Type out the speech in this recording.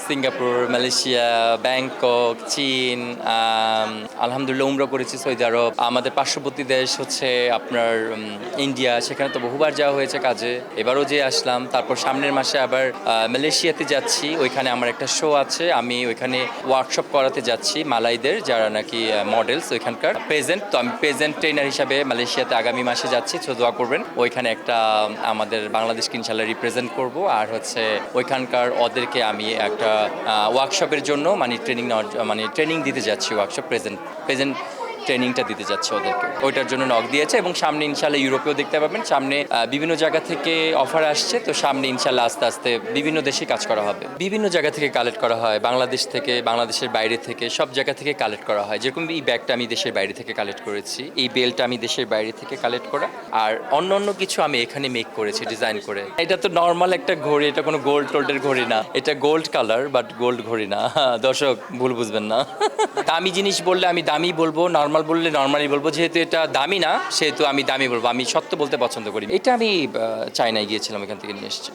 Singapore, Malaysia, Bangkok, চীন, আলহামদুলিল্লাহ উমরা করেছি সৌদি আরব। আমাদের পার্শ্ববর্তী দেশ হচ্ছে আপনার ইন্ডিয়া, সেখানে তো বহুবার যাওয়া হয়েছে কাজে, এবারও যে আসলাম। তারপর সামনের মাসে আবার মালয়েশিয়াতে যাচ্ছি, ওইখানে আমার একটা শো আছে, আমি ওইখানে ওয়ার্কশপ করাতে যাচ্ছি মালাইদের যারা নাকি মডেলস ওইখানকার প্রেজেন্ট। তো আমি প্রেজেন্ট ট্রেনার হিসাবে মালয়েশিয়াতে আগামী মাসে যাচ্ছি, তো দোয়া করবেন। ওইখানে একটা আমাদের বাংলাদেশকে ইনশাল্লাহ রিপ্রেজেন্ট করব, আর হচ্ছে ওইখানকার ওদেরকে আমি একটা ওয়ার্কশপের জন্য মানে ট্রেনিং দিতে যাচ্ছি, ওয়ার্কশপ প্রেজেন্ট প্রেজেন্ট ট্রেনিংটা দিতে যাচ্ছে ওদেরকে, ওইটার জন্য নক দিয়েছে। এবং সামনে ইনশাল্লাহ ইউরোপেও দেখতে পাবেন, সামনে বিভিন্ন জায়গা থেকে অফার আসছে, তো সামনে ইনশাল্লাহ আস্তে আস্তে বিভিন্ন দেশে কাজ করা হবে। বিভিন্ন জায়গা থেকে কালেক্ট করা হয়, বাংলাদেশ থেকে, বাংলাদেশের বাইরে থেকে, সব জায়গা থেকে কালেক্ট করা হয়। যেরকম এই ব্যাগটা আমি দেশের বাইরে থেকে কালেক্ট করেছি, এই বেলটা আমি দেশের বাইরে থেকে কালেক্ট করা, আর অন্য অন্য কিছু আমি এখানে মেক করেছি ডিজাইন করে। এটা তো নর্মাল একটা ঘড়ি, এটা কোনো গোল্ড টোল্ডের ঘড়ি না, এটা গোল্ড কালার বাট গোল্ড ঘড়ি না। দর্শক ভুল বুঝবেন না। দামি জিনিস বললে আমি দামি বলবো, নর্মাল বললে নর্মালি বলবো। যেহেতু এটা দামি না সেহেতু আমি দামি বলবো, আমি সত্য বলতে পছন্দ করি। এটা আমি চায়নায় গিয়েছিলাম, এখান থেকে নিয়ে এসেছি।